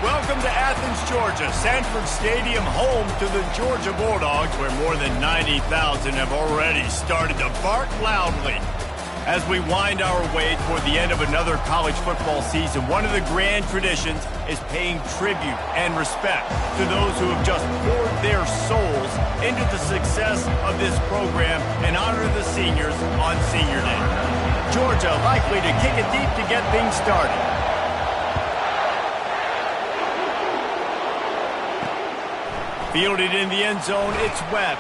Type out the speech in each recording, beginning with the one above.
Welcome to Athens, Georgia, Sanford Stadium, home to the Georgia Bulldogs, where more than 90,000 have already started to bark loudly. As we wind our way toward the end of another college football season, one of the grand traditions is paying tribute and respect to those who have just poured their souls into the success of this program and honor the seniors on Senior Day. Georgia likely to kick it deep to get things started. Fielded in the end zone, it's Webb.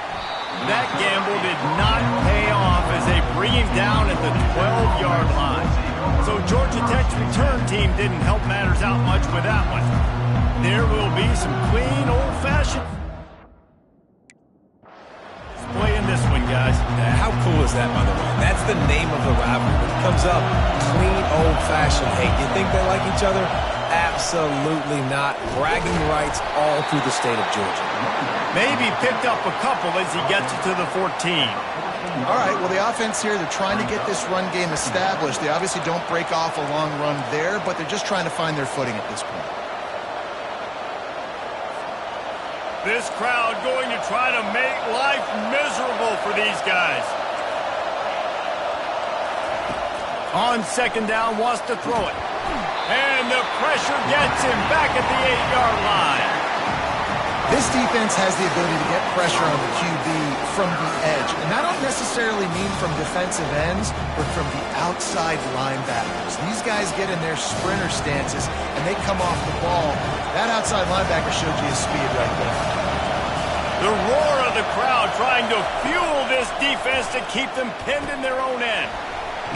That gamble did not pay off as they bring him down at the 12-yard line. So Georgia Tech's return team didn't help matters out much with that one. There will be some clean, old-fashioned play in this one, guys. How cool is that, by the way? That's the name of the rivalry. When it comes up, clean, old-fashioned hate. You think they like each other? Absolutely not. Bragging rights all through the state of Georgia. Maybe picked up a couple as he gets it to the 14. All right, well, the offense here, they're trying to get this run game established. They obviously don't break off a long run there, but they're just trying to find their footing at this point. This crowd going to try to make life miserable for these guys. On second down, wants to throw it. And the pressure gets him back at the 8-yard line. This defense has the ability to get pressure on the QB from the edge. And I don't necessarily mean from defensive ends, but from the outside linebackers. These guys get in their sprinter stances, and they come off the ball. That outside linebacker showed you his speed right there. The roar of the crowd trying to fuel this defense to keep them pinned in their own end.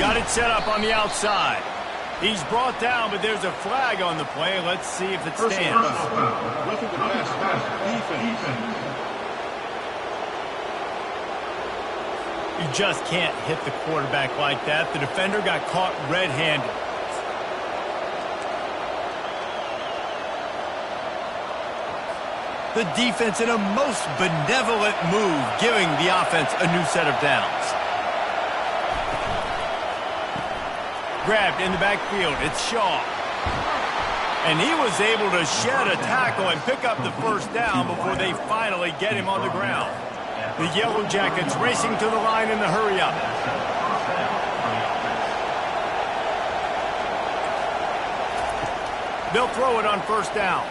Got it set up on the outside. He's brought down, but there's a flag on the play. Let's see if it stands. You just can't hit the quarterback like that. The defender got caught red-handed. The defense in a most benevolent move, giving the offense a new set of downs. Grabbed in the backfield. It's Shaw. And he was able to shed a tackle and pick up the first down before they finally get him on the ground. The Yellow Jackets racing to the line in the hurry-up. They'll throw it on first down.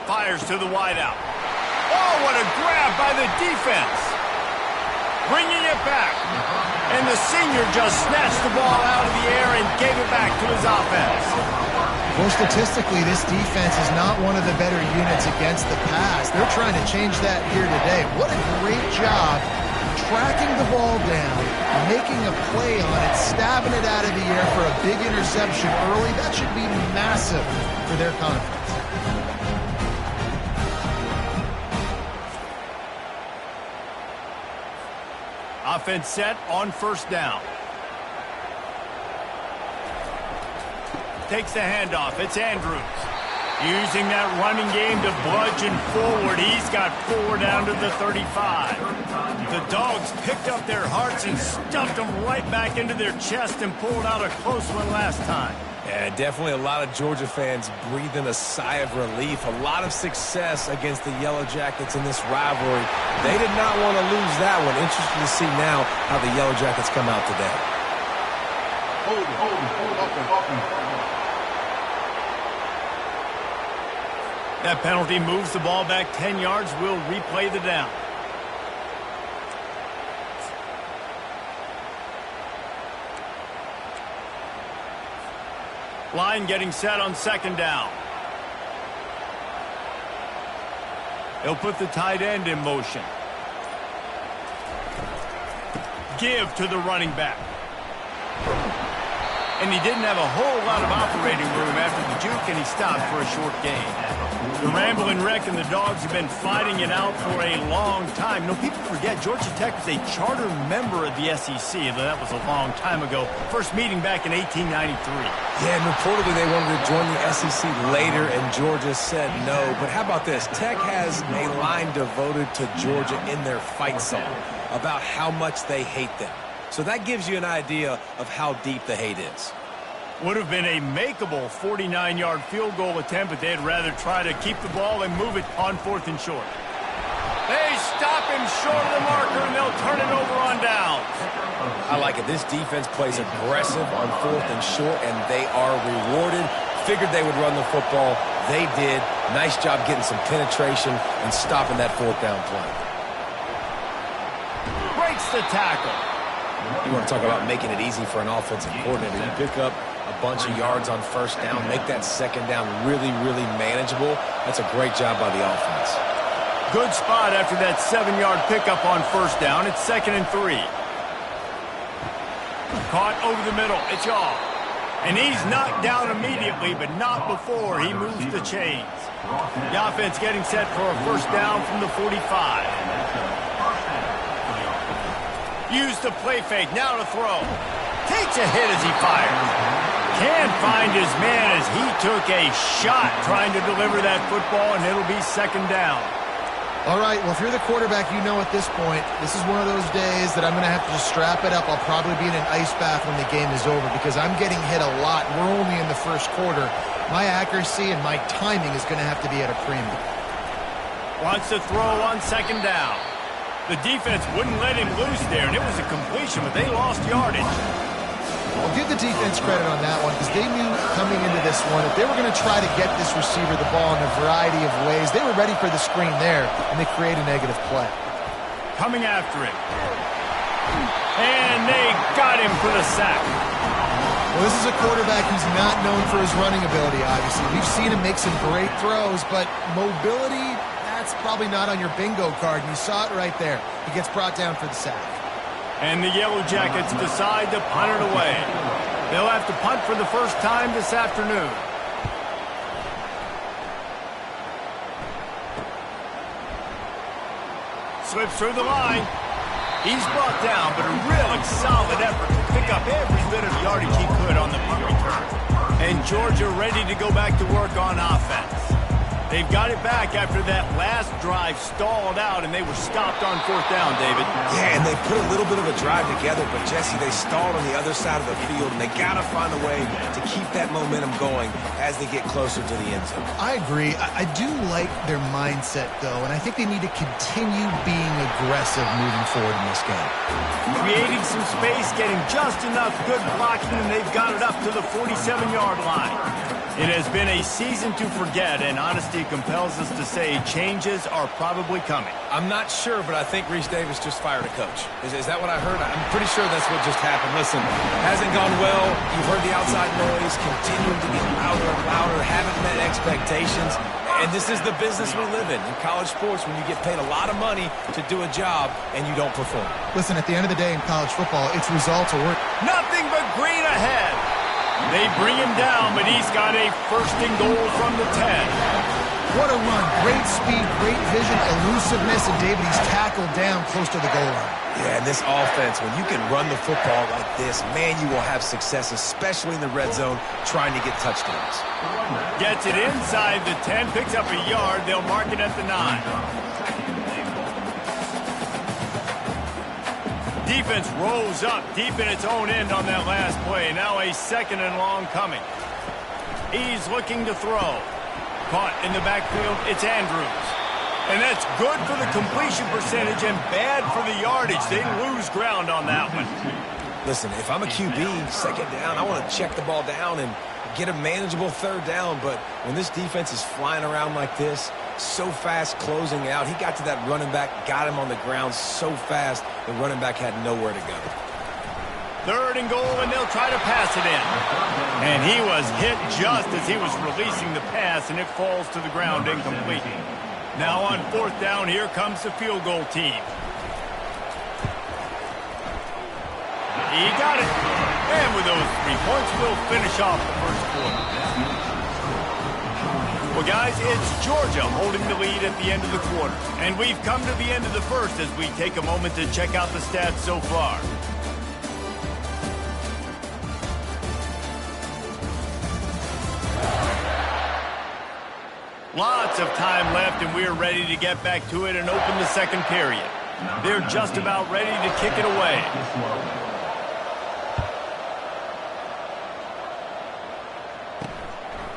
Fires to the wideout. Oh, what a grab by the defense. Bringing it back. And the senior just snatched the ball out of the air and gave it back to his offense. Well, statistically, this defense is not one of the better units against the pass. They're trying to change that here today. What a great job tracking the ball down, making a play on it, stabbing it out of the air for a big interception early. That should be massive for their confidence. Offense set on first down. Takes the handoff. It's Andrews. Using that running game to bludgeon forward. He's got 4 down to the 35. The Dogs picked up their hearts and stuffed them right back into their chest and pulled out a close one last time. Yeah, definitely a lot of Georgia fans breathing a sigh of relief. A lot of success against the Yellow Jackets in this rivalry. They did not want to lose that one. Interesting to see now how the Yellow Jackets come out today. Hold it. That penalty moves the ball back 10 yards. We'll replay the down. Line getting set on second down. He'll put the tight end in motion. Give to the running back. And he didn't have a whole lot of operating room after the juke, and he stopped for a short gain. The Ramblin' Wreck and the Dogs have been fighting it out for a long time. No, people forget Georgia Tech was a charter member of the SEC, though that was a long time ago. First meeting back in 1893. Yeah, and reportedly they wanted to join the SEC later, and Georgia said no. But how about this? Tech has a line devoted to Georgia in their fight song about how much they hate them. So that gives you an idea of how deep the hate is. Would have been a makeable 49-yard field goal attempt, but they'd rather try to keep the ball and move it on 4th and short. They stop him short of the marker, and they'll turn it over on downs. I like it. This defense plays aggressive on 4th and short, and they are rewarded. Figured they would run the football. They did. Nice job getting some penetration and stopping that 4th down play. Breaks the tackle. You want to talk about making it easy for an offensive coordinator. You pick up a bunch of yards on 1st down, make that 2nd down really, really manageable. That's a great job by the offense. Good spot after that 7-yard pickup on 1st down. It's 2nd and 3. Caught over the middle. It's off. And he's knocked down immediately, but not before he moves the chains. The offense getting set for a 1st down from the 45. Use the play fake, now to throw. Takes a hit as he fires. Can't find his man as he took a shot trying to deliver that football, and it'll be 2nd down. All right, well, if you're the quarterback, you know at this point, this is one of those days that I'm going to have to just strap it up. I'll probably be in an ice bath when the game is over because I'm getting hit a lot. We're only in the 1st quarter. My accuracy and my timing is going to have to be at a premium. Wants to throw on 2nd down. The defense wouldn't let him loose there, and it was a completion, but they lost yardage. I'll give the defense credit on that one because they knew coming into this one that they were going to try to get this receiver the ball in a variety of ways. They were ready for the screen there, and they create a negative play. Coming after him. And they got him for the sack. Well, this is a quarterback who's not known for his running ability, obviously. We've seen him make some great throws, but mobility, that's probably not on your bingo card, and you saw it right there. He gets brought down for the sack. And the Yellow Jackets decide to punt it away. They'll have to punt for the first time this afternoon. Slips through the line. He's brought down, but a really solid effort to pick up every bit of yardage he could on the punt return. And Georgia ready to go back to work on offense. They've got it back after that last drive stalled out, and they were stopped on 4th down, David. Yeah, and they put a little bit of a drive together, but, Jesse, they stalled on the other side of the field, and they got to find a way to keep that momentum going as they get closer to the end zone. I agree. I do like their mindset, though, and I think they need to continue being aggressive moving forward in this game. Creating some space, getting just enough good blocking, and they've got it up to the 47-yard line. It has been a season to forget, and honesty compels us to say changes are probably coming. I'm not sure, but I think Reese Davis just fired a coach. Is that what I heard? I'm pretty sure that's what just happened. Listen, hasn't gone well. You've heard the outside noise, continuing to get louder and louder, haven't met expectations. And this is the business we live in college sports, when you get paid a lot of money to do a job and you don't perform. Listen, at the end of the day in college football, it's results or work. Nothing but green ahead. They bring him down, but he's got a 1st and goal from the 10. What a run. Great speed, great vision, elusiveness, and David, he's tackled down close to the goal line. Yeah, and this offense, when you can run the football like this, man, you will have success, especially in the red zone, trying to get touchdowns. Gets it inside the 10, picks up a yard. They'll mark it at the 9. Defense rolls up deep in its own end on that last play. Now a 2nd and long coming. He's looking to throw. Caught in the backfield, it's Andrews. And that's good for the completion percentage and bad for the yardage. They lose ground on that one. Listen, if I'm a QB, 2nd down, I want to check the ball down and get a manageable 3rd down. But when this defense is flying around like this, so fast closing out, he got to that running back, got him on the ground so fast, the running back had nowhere to go. 3rd and goal, and they'll try to pass it in. And he was hit just as he was releasing the pass, and it falls to the ground incomplete. Now on 4th down, here comes the field goal team. He got it. And with those 3 points, we'll finish off the 1st quarter. Well, guys, it's Georgia holding the lead at the end of the quarter. And we've come to the end of the 1st as we take a moment to check out the stats so far. Lots of time left, and we're ready to get back to it and open the 2nd period. They're just about ready to kick it away.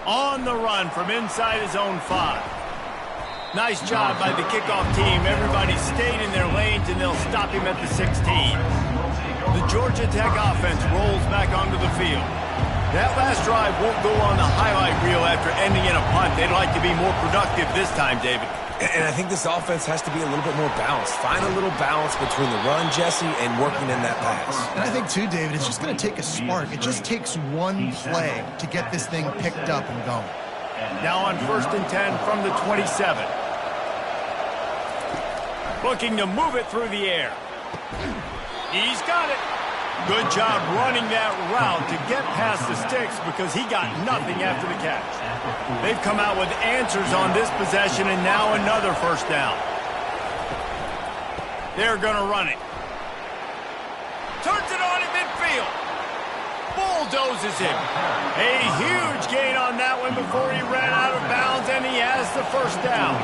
On the run from inside his own 5. Nice job by the kickoff team. Everybody stayed in their lanes, and they'll stop him at the 16. The Georgia Tech offense rolls back onto the field. That last drive won't go on the highlight reel after ending in a punt. They'd like to be more productive this time, David. And I think this offense has to be a little bit more balanced. Find a little balance between the run, Jesse, and working in that pass. And I think, too, David, it's just going to take a spark. It just takes one play to get this thing picked up and going. Now on 1st and 10 from the 27. Looking to move it through the air. He's got it. Good job running that route to get past the sticks because he got nothing after the catch. They've come out with answers on this possession, and now another 1st down. They're going to run it. Turns it on in midfield. Bulldozes him. A huge gain on that one before he ran out of bounds, and he has the 1st down.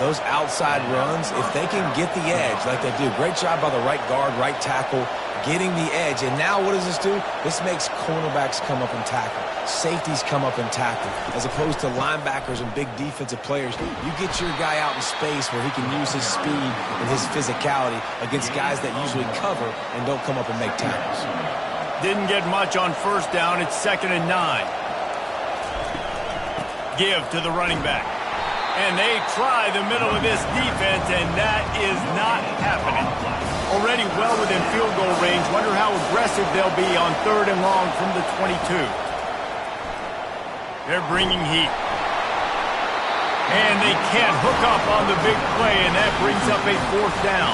Those outside runs, if they can get the edge like they do, great job by the right guard, right tackle, getting the edge. And now what does this do? This makes cornerbacks come up and tackle. Safeties come up and tackle. As opposed to linebackers and big defensive players, you get your guy out in space where he can use his speed and his physicality against guys that usually cover and don't come up and make tackles. Didn't get much on 1st down. It's 2nd and 9. Give to the running back. And they try the middle of this defense, and that is not happening. Already well within field goal range. Wonder how aggressive they'll be on 3rd and long from the 22. They're bringing heat. And they can't hook up on the big play, and that brings up a 4th down.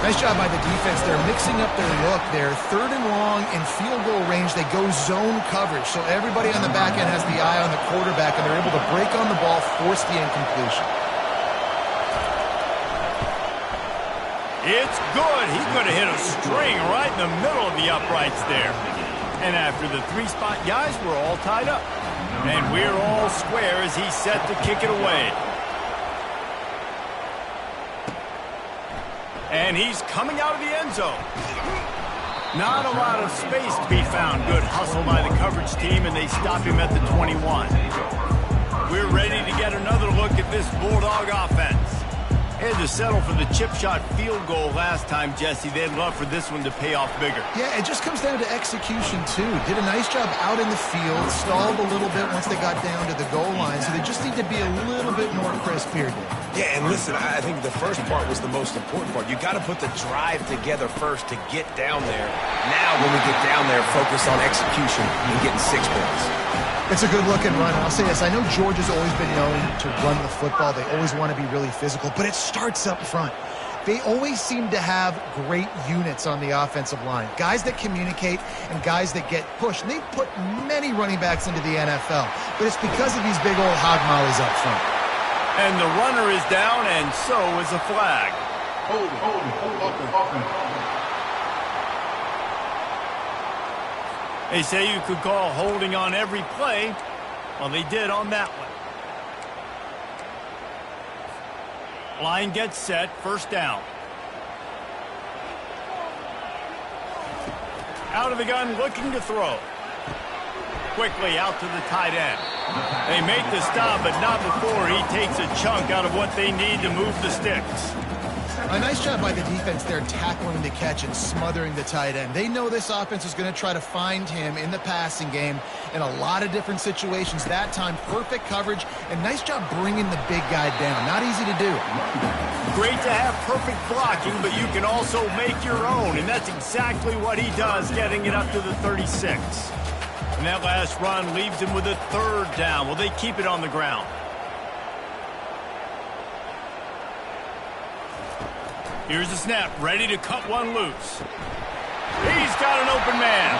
Nice job by the defense. They're mixing up their look there. 3rd and long in field goal range. They go zone coverage. So everybody on the back end has the eye on the quarterback, and they're able to break on the ball, force the incompletion. It's good. He could have hit a string right in the middle of the uprights there. And after the 3-spot guys, we're all tied up. And we're all square as he's set to kick it away. And he's coming out of the end zone. Not a lot of space to be found. Good hustle by the coverage team, and they stop him at the 21. We're ready to get another look at this Bulldog offense. Had to settle for the chip shot field goal last time, Jesse. They'd love for this one to pay off bigger. Yeah, it just comes down to execution, too. Did a nice job out in the field, stalled a little bit once they got down to the goal line, so they just need to be a little bit more crisp here, Dave. Yeah, and listen, I think the first part was the most important part. You got to put the drive together first to get down there. Now, when we get down there, focus on execution and getting 6 points. It's a good-looking run. I'll say this. I know Georgia's always been known to run the football. They always want to be really physical, but it starts up front. They always seem to have great units on the offensive line. Guys that communicate and guys that get pushed. And they've put many running backs into the NFL, but it's because of these big old hog mollies up front. And the runner is down, and so is a flag. Hold it. They say you could call holding on every play. Well, they did on that one. Line gets set, 1st down. Out of the gun, looking to throw. Quickly out to the tight end. They make the stop, but not before he takes a chunk out of what they need to move the sticks. A nice job by the defense there tackling the catch and smothering the tight end. They know this offense is going to try to find him in the passing game in a lot of different situations. That time, perfect coverage, and nice job bringing the big guy down. Not easy to do. Great to have perfect blocking, but you can also make your own, and that's exactly what he does, getting it up to the 36. And that last run leaves him with a 3rd down. Will they keep it on the ground? Here's the snap, ready to cut one loose. He's got an open man.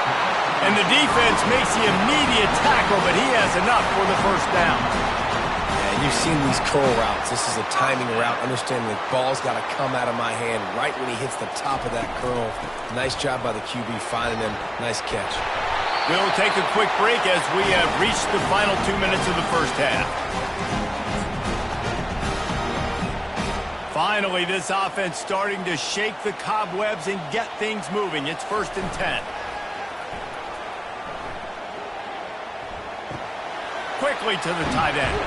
And the defense makes the immediate tackle, but he has enough for the 1st down. Yeah, you've seen these curl routes. This is a timing route. Understanding the ball's got to come out of my hand right when he hits the top of that curl. Nice job by the QB finding him. Nice catch. We'll take a quick break as we have reached the final 2 minutes of the 1st half. Finally, this offense starting to shake the cobwebs and get things moving. It's 1st and 10. directly to the tight end.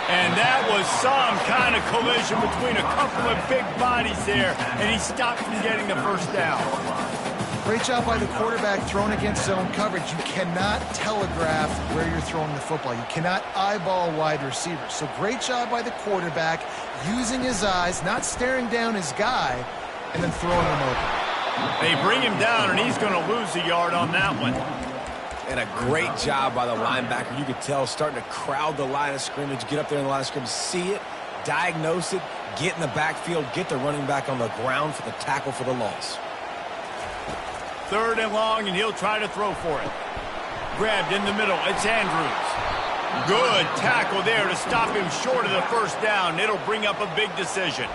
And that was some kind of collision between a couple of big bodies there, and he stopped from getting the first down. Great job by the quarterback thrown against zone coverage. You cannot telegraph where you're throwing the football. You cannot eyeball wide receivers. So great job by the quarterback using his eyes, not staring down his guy, and then throwing him open. They bring him down, and he's going to lose a yard on that one. And a great job by the linebacker. You could tell starting to crowd the line of scrimmage, get up there in the line of scrimmage, see it, diagnose it, get in the backfield, get the running back on the ground for the tackle for the loss. 3rd and long, and he'll try to throw for it. Grabbed in the middle. It's Andrews. Good tackle there to stop him short of the first down. It'll bring up a big decision.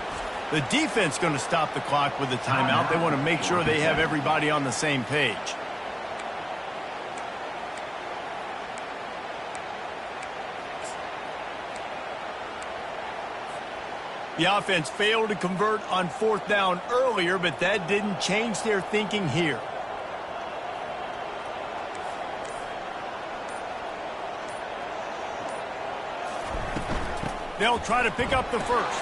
The defense going to stop the clock with the timeout. They want to make sure they have everybody on the same page. The offense failed to convert on 4th down earlier, but that didn't change their thinking here. They'll try to pick up the first.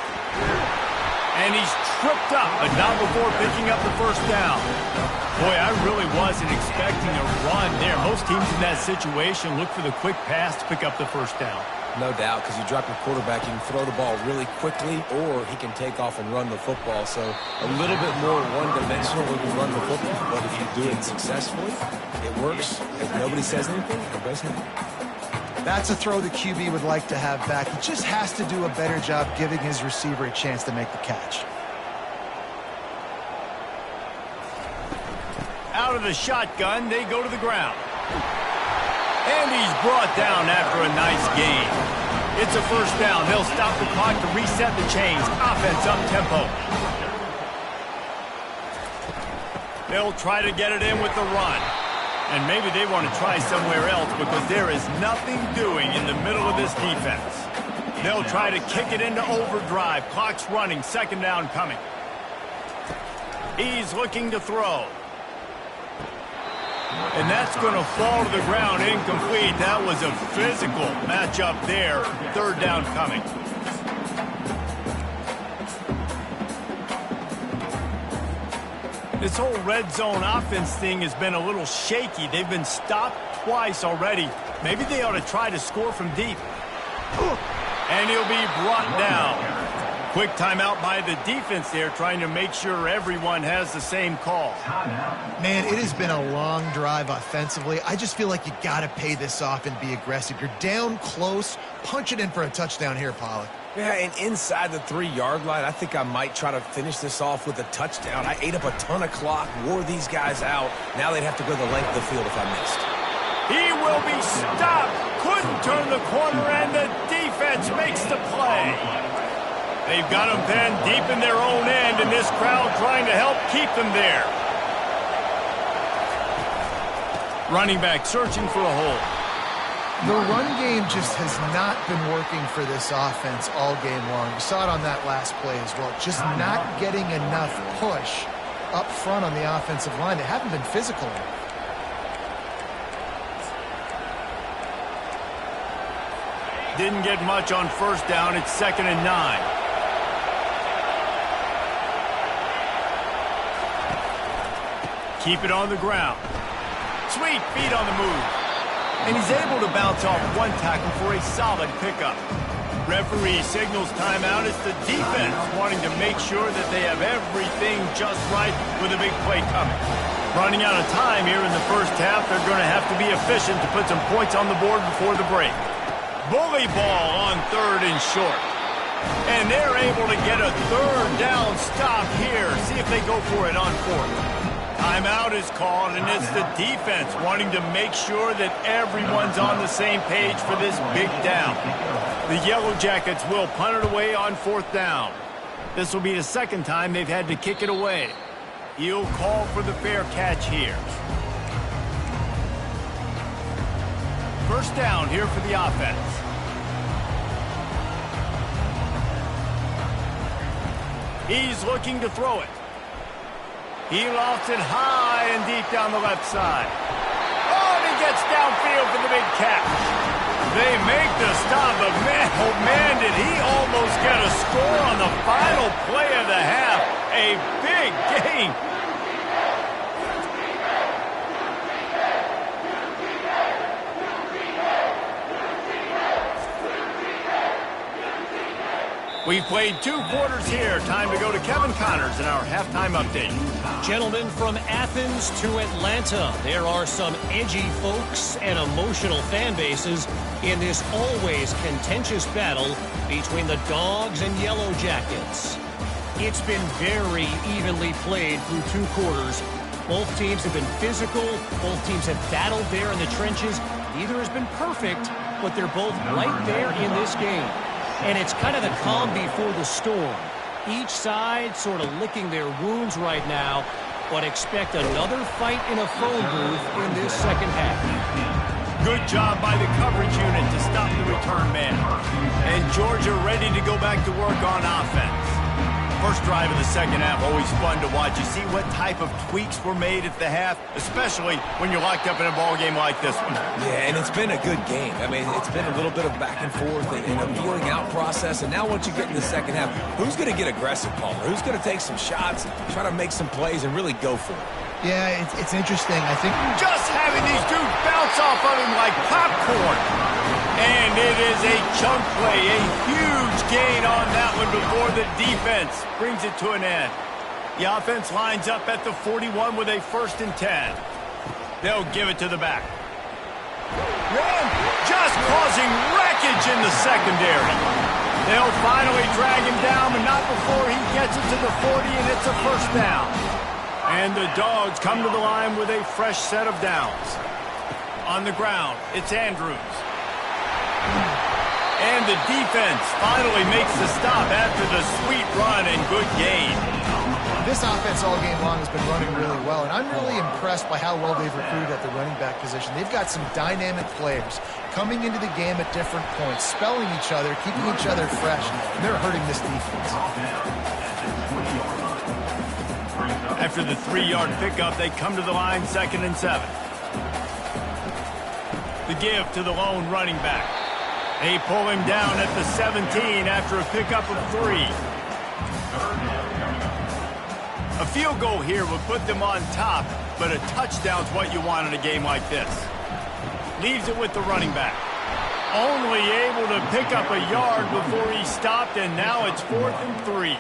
And he's tripped up, but not before picking up the first down. Boy, I really wasn't expecting a run there. Most teams in that situation look for the quick pass to pick up the first down. No doubt, because you drop your quarterback, you can throw the ball really quickly, or he can take off and run the football. So a little bit more one-dimensional when you run the football, but if you do it successfully, it works. If nobody says anything, everybody's happy. That's a throw the QB would like to have back. He just has to do a better job giving his receiver a chance to make the catch. Out of the shotgun, they go to the ground. And he's brought down after a nice gain. It's a first down. They'll stop the clock to reset the chains. Offense up-tempo. They'll try to get it in with the run. And maybe they want to try somewhere else because there is nothing doing in the middle of this defense. They'll try to kick it into overdrive. Clock's running. 2nd down coming. He's looking to throw. And that's going to fall to the ground, incomplete. That was a physical matchup there. 3rd down coming. This whole red zone offense thing has been a little shaky. They've been stopped twice already. Maybe they ought to try to score from deep. And he'll be brought down. Quick timeout by the defense there, trying to make sure everyone has the same call. Man, it has been a long drive offensively. I just feel like you got to pay this off and be aggressive. You're down close. Punch it in for a touchdown here, Pollard. Yeah, and inside the 3-yard line, I think I might try to finish this off with a touchdown. I ate up a ton of clock, wore these guys out. Now they'd have to go the length of the field if I missed. He will be stopped. Couldn't turn the corner, and the defense makes the play. They've got them then deep in their own end, and this crowd trying to help keep them there. Running back searching for a hole. The run game just has not been working for this offense all game long. You saw it on that last play as well. Just not getting enough push up front on the offensive line. They haven't been physical enough. Didn't get much on 1st down. It's 2nd and 9. Keep it on the ground. Sweet feet on the move. And he's able to bounce off one tackle for a solid pickup. Referee signals timeout. It's the defense wanting to make sure that they have everything just right with a big play coming. Running out of time here in the first half. They're going to have to be efficient to put some points on the board before the break. Bully ball on 3rd and short. And they're able to get a 3rd down stop here. See if they go for it on 4th. Timeout is called, and it's the defense wanting to make sure that everyone's on the same page for this big down. The Yellow Jackets will punt it away on 4th down. This will be the 2nd time they've had to kick it away. He'll call for the fair catch here. 1st down here for the offense. He's looking to throw it. He lofts it high and deep down the left side. Oh, and he gets downfield for the big catch. They make the stop, but man, oh man, did he almost get a score on the final play of the half. A big gain. We've played 2 quarters here. Time to go to Kevin Connors in our halftime update. Gentlemen, from Athens to Atlanta, there are some edgy folks and emotional fan bases in this always contentious battle between the Dogs and Yellow Jackets. It's been very evenly played through 2 quarters. Both teams have been physical. Both teams have battled there in the trenches. Neither has been perfect, but they're both right there in this game. And it's kind of the calm before the storm. Each side sort of licking their wounds right now, but expect another fight in a phone booth in this second half. Good job by the coverage unit to stop the return man. And Georgia ready to go back to work on offense. First drive of the second half, always fun to watch. You see what type of tweaks were made at the half, especially when you're locked up in a ball game like this one. Yeah, and it's been a good game. I mean, it's been a little bit of back and forth and a feeling out process. And now once you get in the second half, who's going to get aggressive, Palmer? Who's going to take some shots, try to make some plays, and really go for it? Yeah, it's interesting. I think just having these dudes bounce off of him like popcorn. And it is a chunk play, a huge gain on that one before the defense brings it to an end. The offense lines up at the 41 with a 1st and 10. They'll give it to the back. Ram just causing wreckage in the secondary. They'll finally drag him down, but not before he gets it to the 40, and it's a 1st down. And the Dogs come to the line with a fresh set of downs. On the ground, it's Andrews. And the defense finally makes the stop after the sweet run and good gain. this offense all game long has been running really well, and I'm really impressed by how well they've recruited at the running back position. They've got some dynamic players coming into the game at different points, spelling each other, keeping each other fresh, and they're hurting this defense. After the 3-yard pickup, they come to the line 2nd and 7. The give to the lone running back. They pull him down at the 17 after a pickup of 3. A field goal here would put them on top, but a touchdown's what you want in a game like this. Leaves it with the running back. Only able to pick up a yard before he stopped, and now it's 4th and 3.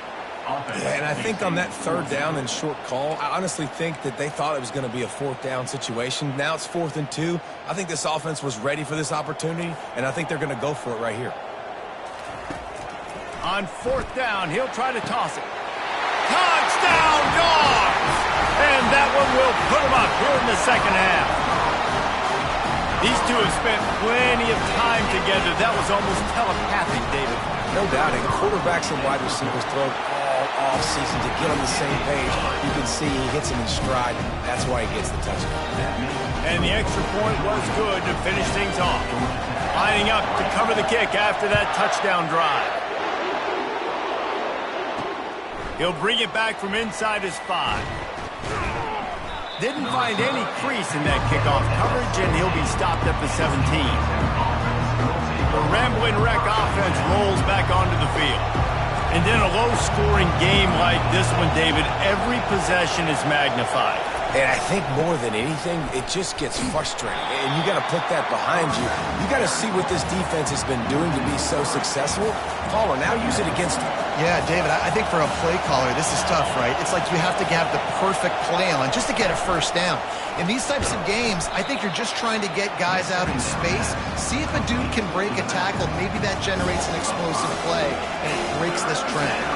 Yeah, and I think on that 3rd down and short call, I honestly think that they thought it was going to be a 4th down situation. Now it's 4th and 2. I think this offense was ready for this opportunity, and I think they're going to go for it right here. On 4th down, he'll try to toss it. Touchdown, Dogs! And that one will put them up here in the second half. These two have spent plenty of time together. That was almost telepathic, David. No doubt. And quarterbacks and wide receivers throw all season to get on the same page. You can see he hits him in stride. That's why he gets the touchdown. And the extra point was good to finish things off. Lining up to cover the kick after that touchdown drive. He'll bring it back from inside his 5. Didn't find any crease in that kickoff coverage, and he'll be stopped at the 17. The Ramblin' Wreck offense rolls back onto the field. And in a low-scoring game like this one, David, every possession is magnified. And I think more than anything, it just gets frustrating. And you got to put that behind you. You got to see what this defense has been doing to be so successful. Caller, now use it against them. Yeah, David, I think for a play caller, this is tough, right? It's like you have to have the perfect play on just to get a 1st down. In these types of games, I think you're just trying to get guys out in space, see if a dude can break a tackle. Maybe that generates an explosive play, and it breaks this trend.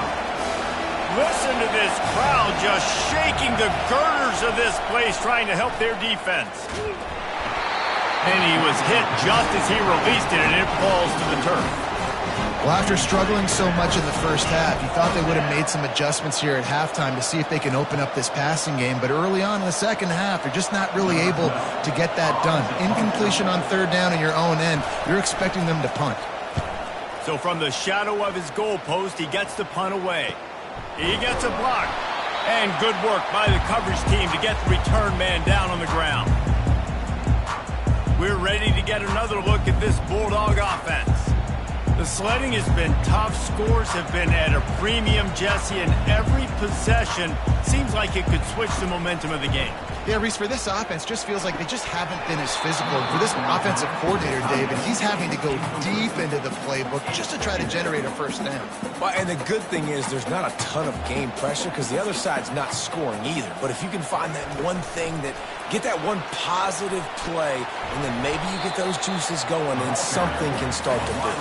Listen to this crowd just shaking the girders of this place trying to help their defense. And he was hit just as he released it, and it falls to the turf. Well, after struggling so much in the first half, you thought they would have made some adjustments here at halftime to see if they can open up this passing game. But early on in the second half, they're just not really able to get that done. Incompletion on 3rd down in your own end, you're expecting them to punt. So from the shadow of his goalpost, he gets the punt away. He gets a block. And good work by the coverage team to get the return man down on the ground. We're ready to get another look at this Bulldog offense. The sledding has been tough. Scores have been at a premium, Jesse, and every possession seems like it could switch the momentum of the game. Yeah, Reese, for this offense, just feels like they just haven't been as physical. For this offensive coordinator, David, he's having to go deep into the playbook just to try to generate a first down. Well, and the good thing is there's not a ton of game pressure because the other side's not scoring either. But if you can find that one thing get that one positive play, and then maybe you get those juices going and something can start to build.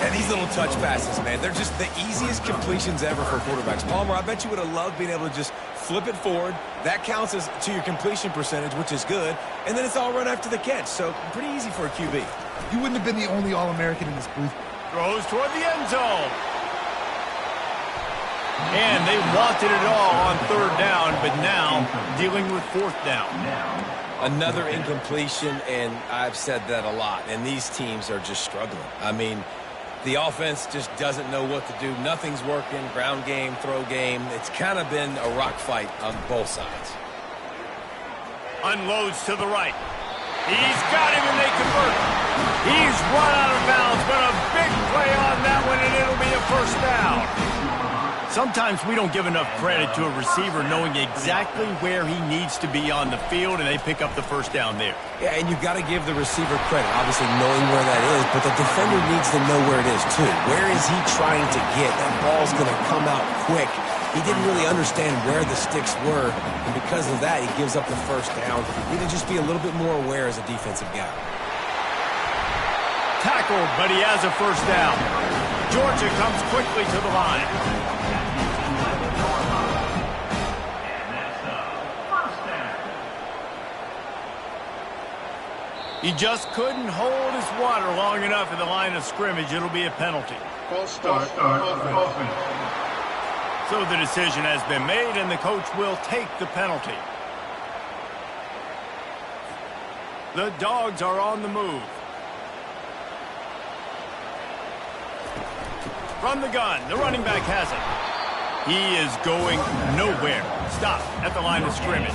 And these little touch passes, man, they're just the easiest completions ever for quarterbacks. Palmer, I bet you would have loved being able to just flip it forward. That counts as to your completion percentage, which is good. And then it's all run after the catch, so pretty easy for a QB. You wouldn't have been the only All-American in this booth. Throws toward the end zone. And they wanted it all on third down, but now dealing with fourth down. Another incompletion, and I've said that a lot, and these teams are just struggling. I mean, the offense just doesn't know what to do. Nothing's working. Ground game, throw game. It's kind of been a rock fight on both sides. Unloads to the right. He's got him, and they convert. He's run out of bounds, but a big play on that one, and it'll be a first down. Sometimes we don't give enough credit to a receiver knowing exactly where he needs to be on the field, and they pick up the first down there. Yeah, and you've got to give the receiver credit, obviously knowing where that is, but the defender needs to know where it is too. Where is he trying to get? That ball's going to come out quick. He didn't really understand where the sticks were, and because of that, he gives up the first down. He need to just be a little bit more aware as a defensive guy. Tackled, but he has a first down. Georgia comes quickly to the line. He just couldn't hold his water long enough at the line of scrimmage. It'll be a penalty. False start. So the decision has been made, and the coach will take the penalty. The Dogs are on the move. From the gun, the running back has it. He is going nowhere. Stop at the line of scrimmage.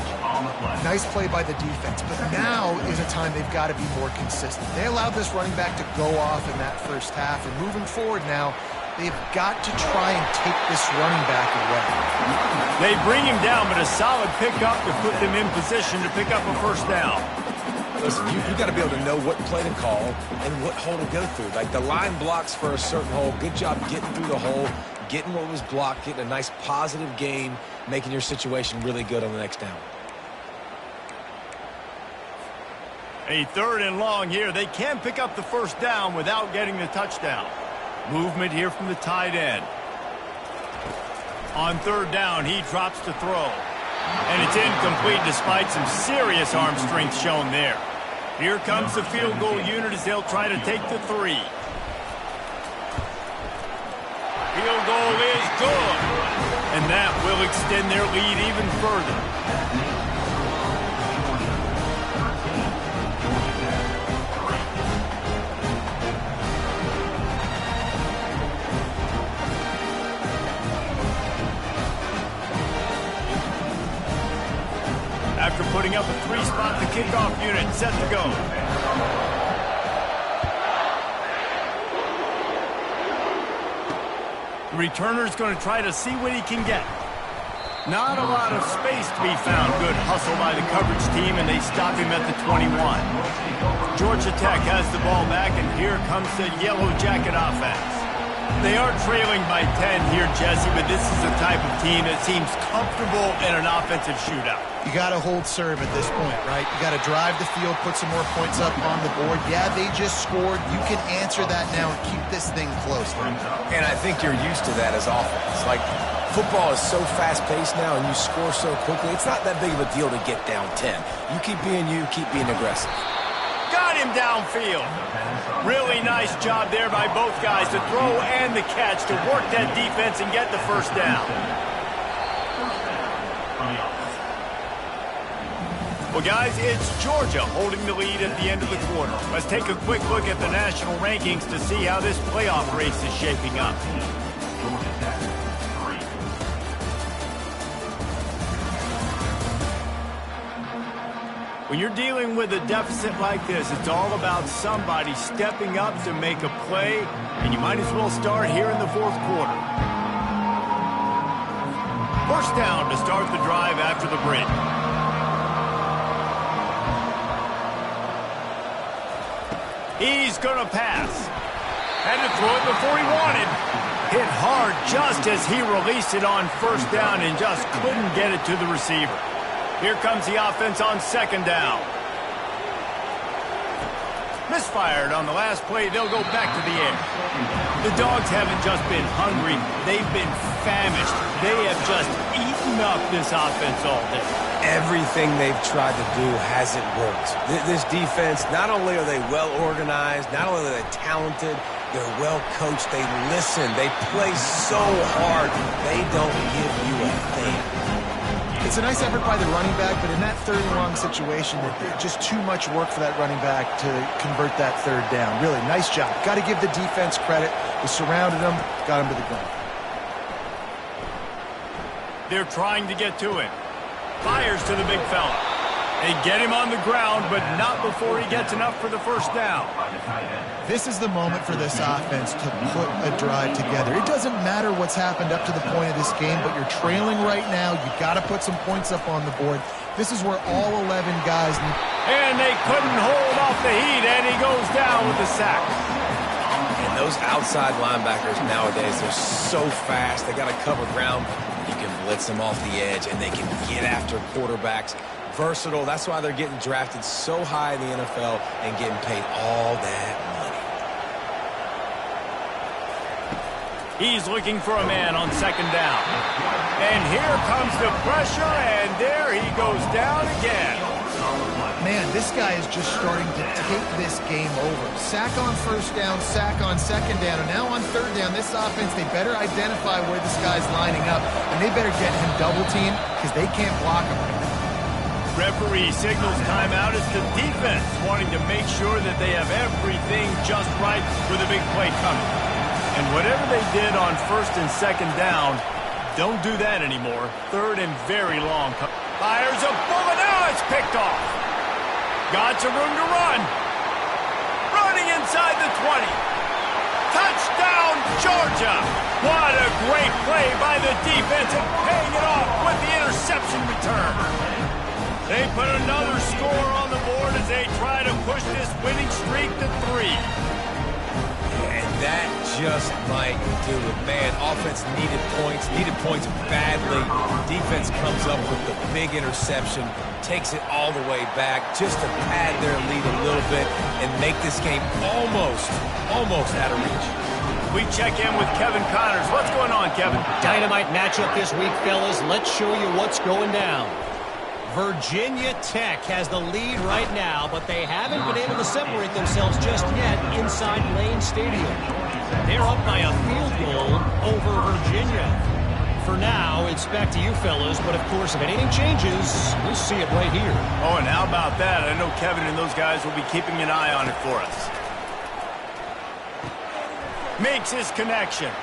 Nice play by the defense, but now is a time they've got to be more consistent. They allowed this running back to go off in that first half, and moving forward now, they've got to try and take this running back away. They bring him down, but a solid pickup to put them in position to pick up a first down. Listen, you got to be able to know what play to call and what hole to go through. Like the line blocks for a certain hole. Good job getting through the hole, getting what was blocked, getting a nice positive gain, making your situation really good on the next down. A third and long here. They can pick up the first down without getting the touchdown. Movement here from the tight end. On third down, he drops to throw. And it's incomplete despite some serious arm strength shown there. Here comes the field goal unit as they'll try to take the 3. Field goal is good. And that will extend their lead even further. After putting up a 3-spot, the kickoff unit set to go. The returner's going to try to see what he can get. Not a lot of space to be found. Good hustle by the coverage team, and they stop him at the 21. Georgia Tech has the ball back, and here comes the Yellow Jacket offense. They are trailing by 10 here, Jesse, but this is the type of team that seems comfortable in an offensive shootout. You got to hold serve at this point, right? You got to drive the field, put some more points up on the board. Yeah, they just scored. You can answer that now and keep this thing close. And I think you're used to that as offense. Like, football is so fast-paced now, and you score so quickly. It's not that big of a deal to get down 10. You keep being you, keep being aggressive. Got him downfield. Really nice job there by both guys to throw and the catch to work that defense and get the first down. Well, guys, it's Georgia holding the lead at the end of the quarter. Let's take a quick look at the national rankings to see how this playoff race is shaping up. When you're dealing with a deficit like this, it's all about somebody stepping up to make a play, and you might as well start here in the fourth quarter. First down to start the drive after the break. He's going to pass. Had to throw it before he wanted. Hit hard just as he released it on first down and just couldn't get it to the receiver. Here comes the offense on second down. Misfired on the last play. They'll go back to the air. The Dogs haven't just been hungry. They've been famished. They have just eaten up this offense all day. Everything they've tried to do hasn't worked. This defense, not only are they well organized, not only are they talented, they're well coached. They listen. They play so hard. They don't give you a thing. It's a nice effort by the running back, but in that third and long situation, just too much work for that running back to convert that third down. Really, nice job. Got to give the defense credit. They surrounded him, got him to the ground. They're trying to get to him. Fires to the big fella. They get him on the ground, but not before he gets enough for the first down. This is the moment for this offense to put a drive together. It doesn't matter what's happened up to the point of this game, but you're trailing right now. You've got to put some points up on the board. This is where all 11 guys need. And they couldn't hold off the heat, and he goes down with the sack. And those outside linebackers nowadays, they're so fast. They got to cover ground. You can blitz them off the edge, and they can get after quarterbacks. Versatile. That's why they're getting drafted so high in the NFL and getting paid all that money. He's looking for a man on second down. And here comes the pressure, and there he goes down again. Man, this guy is just starting to take this game over. Sack on first down, sack on second down, and now on third down, this offense, they better identify where this guy's lining up, and they better get him double-teamed because they can't block him. Referee signals timeout as the defense wanting to make sure that they have everything just right for the big play coming. And whatever they did on first and second down, don't do that anymore. Third and very long. Fires a bullet. Now it's picked off. Got some room to run. Running inside the 20. Touchdown, Georgia. What a great play by the defense and paying it off with the interception return. They put another score on the board as they try to push this winning streak to 3. And that just might do it. Man, offense needed points badly. Defense comes up with the big interception, takes it all the way back just to pad their lead a little bit and make this game almost out of reach. We check in with Kevin Connors. What's going on, Kevin? Dynamite matchup this week, fellas. Let's show you what's going down. Virginia Tech has the lead right now, but they haven't been able to separate themselves just yet inside Lane Stadium. They're up by a field goal over Virginia. For now, it's back to you fellas, but of course, if anything changes, we'll see it right here. Oh, and how about that? I know Kevin and those guys will be keeping an eye on it for us. Makes his connection.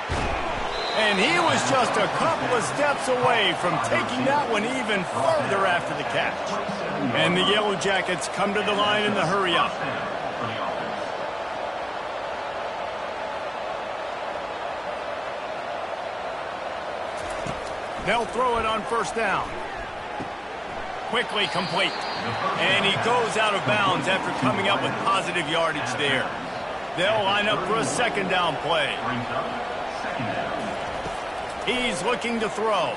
And he was just a couple of steps away from taking that one even further after the catch. And the Yellow Jackets come to the line in the hurry-up. They'll throw it on first down. Quickly complete. And he goes out of bounds after coming up with positive yardage there. They'll line up for a second down play. He's looking to throw.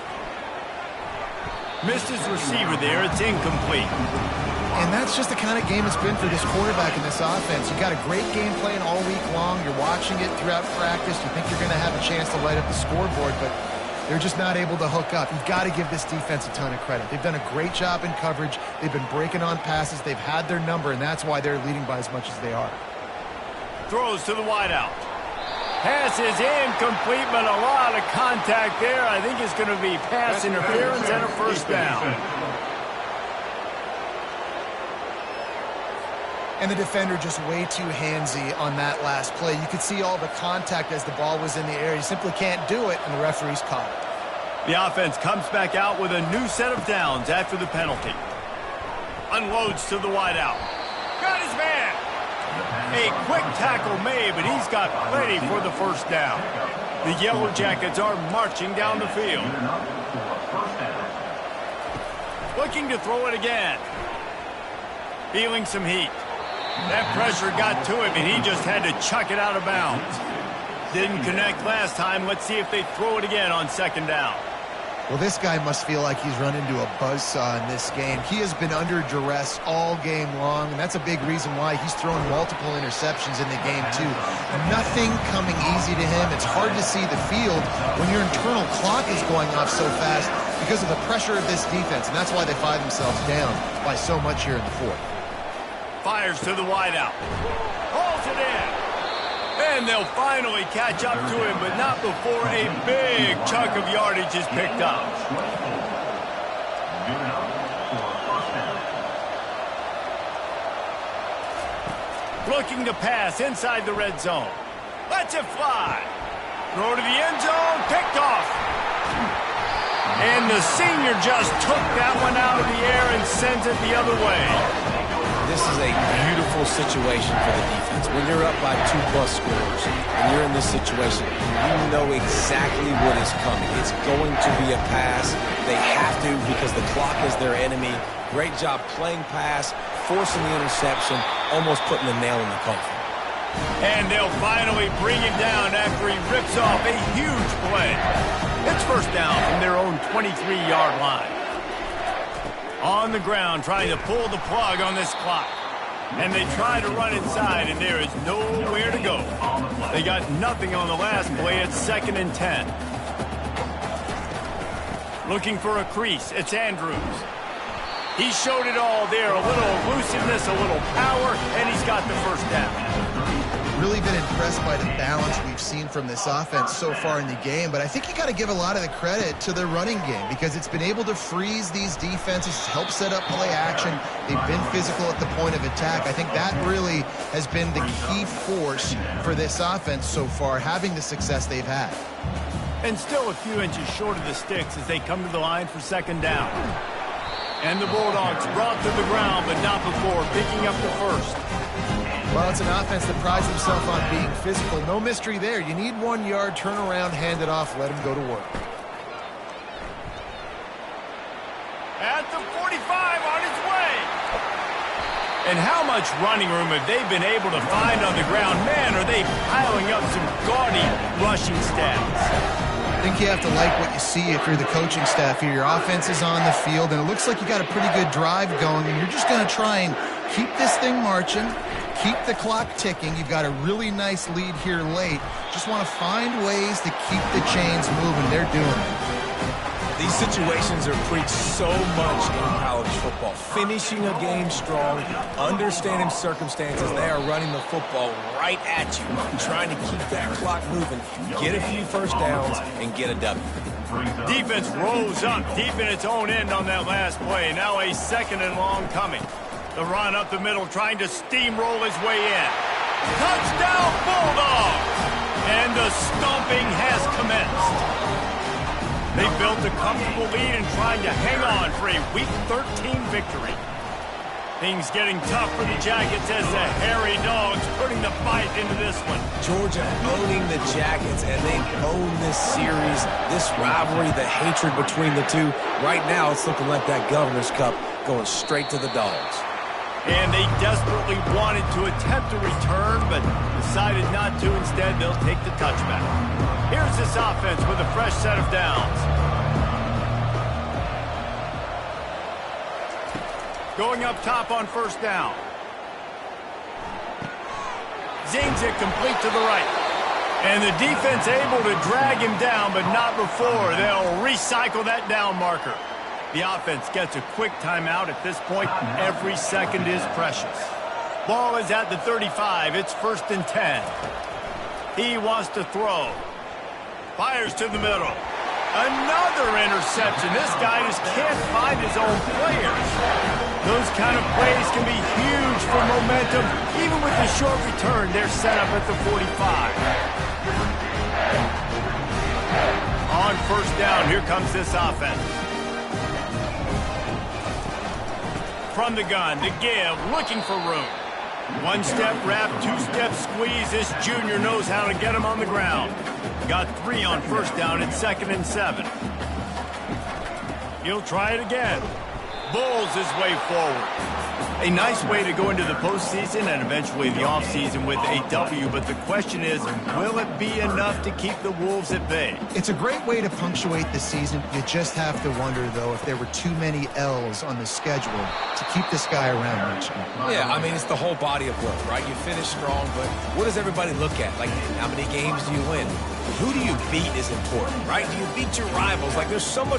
Missed his receiver there. It's incomplete. And that's just the kind of game it's been for this quarterback in this offense. You got a great game plan all week long. You're watching it throughout practice. You think you're going to have a chance to light up the scoreboard, but they're just not able to hook up. You've got to give this defense a ton of credit. They've done a great job in coverage. They've been breaking on passes. They've had their number, and that's why they're leading by as much as they are. Throws to the wideout. Pass is incomplete, but a lot of contact there. I think it's going to be pass interference and a first down. And the defender just way too handsy on that last play. You could see all the contact as the ball was in the air. He simply can't do it, and the referee's caught it. The offense comes back out with a new set of downs after the penalty. Unloads to the wideout. Got his man. A quick tackle made, but he's got plenty for the first down. The Yellow Jackets are marching down the field. Looking to throw it again. Feeling some heat. That pressure got to him, and he just had to chuck it out of bounds. Didn't connect last time. Let's see if they throw it again on second down. Well, this guy must feel like he's run into a buzzsaw in this game. He has been under duress all game long, and that's a big reason why he's thrown multiple interceptions in the game, too. Nothing coming easy to him. It's hard to see the field when your internal clock is going off so fast because of the pressure of this defense, and that's why they find themselves down by so much here in the fourth. Fires to the wideout. Hauls it in. And they'll finally catch up to him, but not before a big chunk of yardage is picked up. Looking to pass inside the red zone. Lets it fly. Throw to the end zone. Picked off. And the senior just took that one out of the air and sends it the other way. This is a beautiful situation for the defense. When you're up by 2+ scores and you're in this situation, you know exactly what is coming. It's going to be a pass. They have to because the clock is their enemy. Great job playing pass, forcing the interception, almost putting the nail in the coffin. And they'll finally bring him down after he rips off a huge play. It's first down from their own 23-yard line. On the ground, trying to pull the plug on this clock. And they try to run inside, and there is nowhere to go. They got nothing on the last play. It's 2nd and 10. Looking for a crease. It's Andrews. He showed it all there. A little elusiveness, a little power, and he's got the first down. Really been impressed by the balance we've seen from this offense so far in the game, but I think you got to give a lot of the credit to their running game because it's been able to freeze these defenses, help set up play action. They've been physical at the point of attack. I think that really has been the key force for this offense so far, having the success they've had. And still a few inches short of the sticks as they come to the line for second down. And the Bulldogs brought to the ground, but not before picking up the first. Well, it's an offense that prides himself on being physical. No mystery there. You need 1 yard, turn around, hand it off, let him go to work. At the 45, on his way. And how much running room have they been able to find on the ground? Man, are they piling up some gaudy rushing stats. I think you have to like what you see if you're the coaching staff here. Your offense is on the field, and it looks like you got a pretty good drive going, and you're just going to try and keep this thing marching, keep the clock ticking. You've got a really nice lead here late. Just want to find ways to keep the chains moving. They're doing it. These situations are preached so much in college football. Finishing a game strong, understanding circumstances. They are running the football right at you, trying to keep that clock moving, get a few first downs, and get a W. Defense rose up deep in its own end on that last play. Now a 2nd and long coming. The run up the middle, trying to steamroll his way in. Touchdown, Bulldogs! And the stomping has commenced. They built a comfortable lead and trying to hang on for a Week 13 victory. Things getting tough for the Jackets as the hairy dogs putting the bite into this one. Georgia owning the Jackets, and they own this series, this rivalry, the hatred between the two. Right now, it's looking like that Governor's Cup going straight to the Dogs. And they desperately wanted to attempt a return, but decided not to. Instead, they'll take the touchback. Here's this offense with a fresh set of downs. Going up top on first down. Zings it complete to the right. And the defense able to drag him down, but not before. They'll recycle that down marker. The offense gets a quick timeout. At this point, every second is precious. Ball is at the 35. It's 1st and 10. He wants to throw. Fires to the middle. Another interception. This guy just can't find his own players. Those kind of plays can be huge for momentum. Even with the short return, they're set up at the 45. On first down, here comes this offense. from the gun, the give, looking for room. One-step wrap, two-step squeeze. This junior knows how to get him on the ground. Got 3 on first down and 2nd and 7. He'll try it again. Bowls his way forward. A nice way to go into the postseason and eventually the offseason with a W, but the question is, will it be enough to keep the Wolves at bay? It's a great way to punctuate the season. You just have to wonder, though, if there were too many L's on the schedule to keep this guy around next year. Yeah, I mean, it's the whole body of work, right? You finish strong, but what does everybody look at? Like, how many games do you win? Who do you beat is important, right? Do you beat your rivals? Like, there's so much